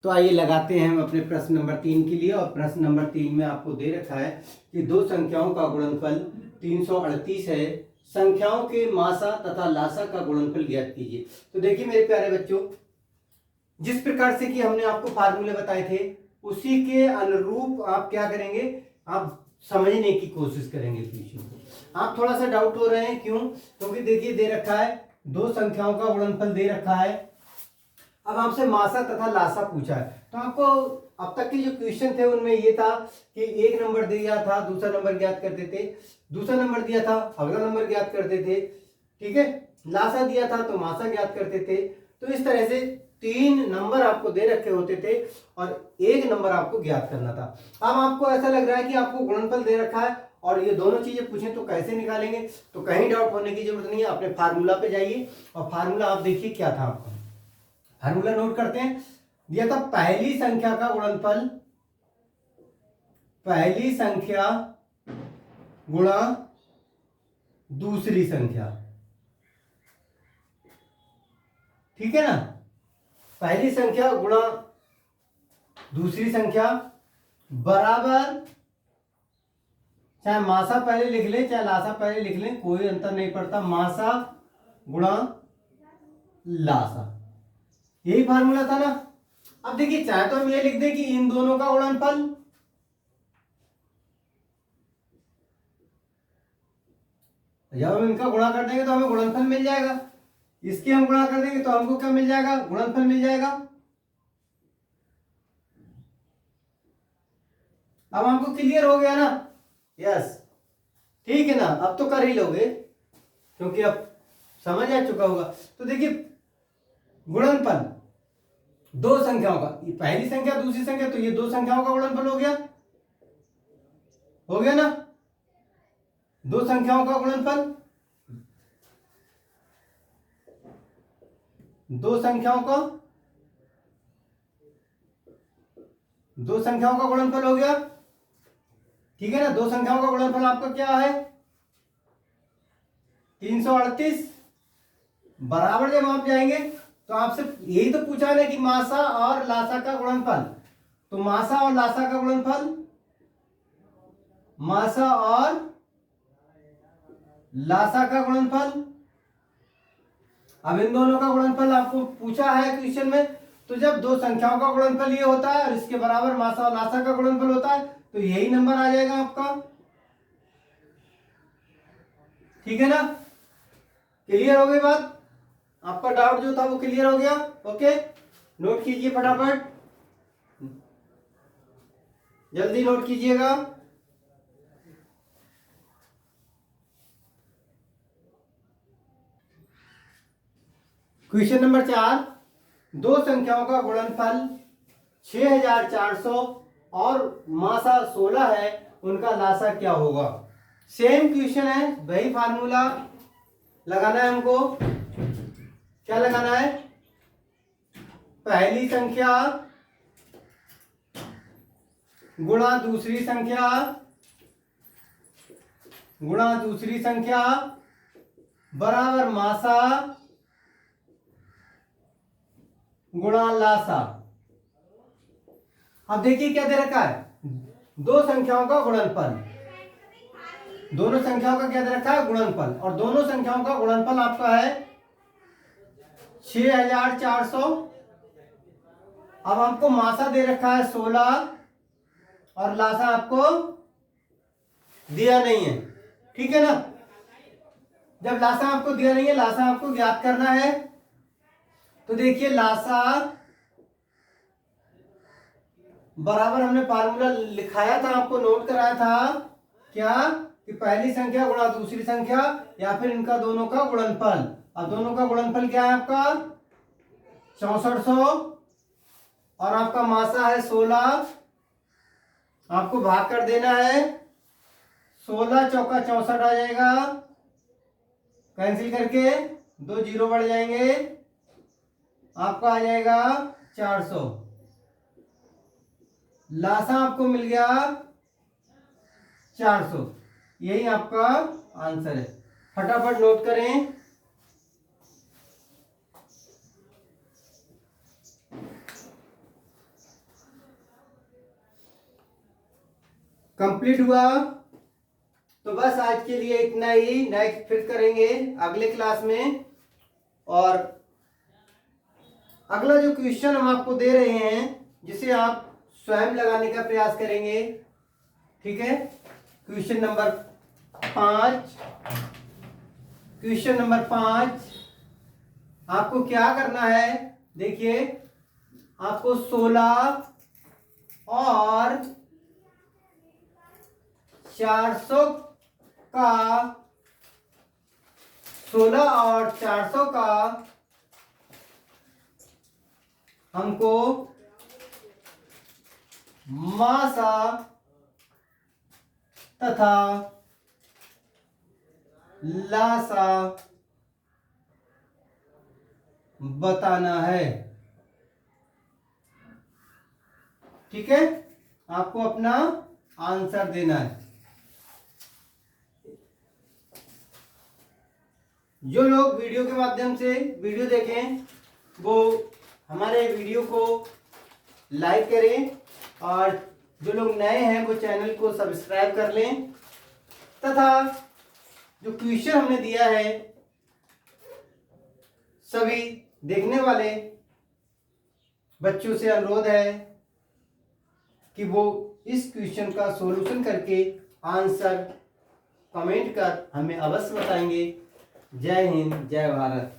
तो आइए लगाते हैं हम अपने प्रश्न नंबर 3 के लिए। और प्रश्न नंबर 3 में आपको दे रखा है कि दो संख्याओं का गुणनफल 338 है, संख्याओं के मासा तथा लासा का गुणनफल ज्ञात कीजिए। तो देखिए मेरे प्यारे बच्चों, जिस प्रकार से कि हमने आपको फार्मूले बताए थे उसी के अनुरूप आप क्या करेंगे, आप समझने की कोशिश करेंगे क्वेश्चन को। आप थोड़ा सा डाउट हो रहे हैं, क्यों? क्योंकि देखिए दे रखा है दो संख्याओं का गुणनफल दे रखा है, अब आपसे मासा तथा लासा पूछा है। तो आपको अब तक के जो क्वेश्चन थे उनमें ये था कि एक नंबर दिया था, दूसरा नंबर ज्ञात करते थे, दूसरा नंबर दिया था, अगला नंबर ज्ञात करते थे, ठीक है, लासा दिया था तो मासा ज्ञात करते थे। तो इस तरह से 3 नंबर आपको दे रखे होते थे और 1 नंबर आपको ज्ञात करना था। अब आपको ऐसा लग रहा है कि आपको गुणनफल दे रखा है और ये दोनों चीजें पूछें तो कैसे निकालेंगे? तो कहीं डाउट होने की जरूरत नहीं है, अपने फार्मूला पे जाइए और फार्मूला आप देखिए क्या था। आपका फार्मूला नोट करते हैं। दिया था पहली संख्या का गुणनफल, पहली संख्या गुणा दूसरी संख्या, ठीक है ना, पहली संख्या गुणा दूसरी संख्या बराबर, चाहे मासा पहले लिख लें चाहे लासा पहले लिख लें कोई अंतर नहीं पड़ता, मासा गुणा लासा, यही फार्मूला था ना। अब देखिए चाहे तो हम ये लिख दें कि इन दोनों का गुणनफल, जब हम इनका गुणा कर देंगे तो हमें गुणनफल मिल जाएगा, इसके हम गुणा कर देंगे तो हमको क्या मिल जाएगा, गुणनफल मिल जाएगा। अब हमको क्लियर हो गया ना? यस, ठीक है ना, अब तो कर ही लोगे क्योंकि अब समझ आ चुका होगा। तो देखिए गुणनफल दो संख्याओं का, पहली संख्या दूसरी संख्या, तो ये दो संख्याओं का गुणनफल हो गया ना, दो संख्याओं का गुणनफल, दो संख्याओं का गुणनफल हो गया, ठीक है ना। दो संख्याओं का गुणनफल आपका क्या है, 338। बराबर जब आप जाएंगे तो आपसे यही तो पूछा है कि मासा और लासा का गुणनफल, तो मासा और लासा का गुणनफल, मासा और लासा का गुणनफल, अब इन दोनों का गुणनफल आपको पूछा है क्वेश्चन में। तो जब दो संख्याओं का गुणनफल ये होता है और इसके बराबर मासा और लासा का गुणनफल होता है तो यही नंबर आ जाएगा आपका, ठीक है ना। क्लियर हो गई बात? आपका डाउट जो था वो क्लियर हो गया? ओके, नोट कीजिए फटाफट, जल्दी नोट कीजिएगा। क्वेश्चन नंबर 4, दो संख्याओं का गुणनफल 6400 और मासा 16 है, उनका लासा क्या होगा? सेम क्वेश्चन है, वही फार्मूला लगाना है हमको। क्या लगाना है? पहली संख्या गुणा दूसरी संख्या बराबर मासा गुणा लासा। अब देखिए क्या दे रखा है, दो संख्याओं का गुणनफल, दोनों संख्याओं का क्या दे रखा है, गुणनफल, और दोनों संख्याओं का गुणनफल आपका है 6400। अब आपको मासा दे रखा है 16 और लासा आपको दिया नहीं है, ठीक है ना। जब लासा आपको दिया नहीं है, लासा आपको ज्ञात करना है। तो देखिए लासा बराबर हमने फार्मूला लिखाया था, आपको नोट कराया था क्या, कि पहली संख्या गुणा दूसरी संख्या या फिर इनका दोनों का गुणनफल। अब दोनों का गुणनफल क्या है आपका 6400 और आपका मासा है 16, आपको भाग कर देना है, 16 चौका 64 आ जाएगा, कैंसिल करके 2 जीरो बढ़ जाएंगे, आपका आ जाएगा 400। लासा आपको मिल गया 400, यही आपका आंसर है। फटाफट नोट करें। कंप्लीट हुआ। तो बस आज के लिए इतना ही, नेक्स्ट फिर करेंगे अगले क्लास में। और अगला जो क्वेश्चन हम आपको दे रहे हैं जिसे आप स्वयं लगाने का प्रयास करेंगे, ठीक है। क्वेश्चन नंबर 5, क्वेश्चन नंबर 5 आपको क्या करना है, देखिए आपको 16 और 400 का 16 और 400 का हमको मासा तथा लासा बताना है, ठीक है। आपको अपना आंसर देना है। जो लोग वीडियो के माध्यम से वीडियो देखें वो हमारे वीडियो को लाइक करें, और जो लोग नए हैं वो चैनल को सब्सक्राइब कर लें, तथा जो क्वेश्चन हमने दिया है सभी देखने वाले बच्चों से अनुरोध है कि वो इस क्वेश्चन का सॉल्यूशन करके आंसर कमेंट कर हमें अवश्य बताएंगे। जय हिंद, जय भारत।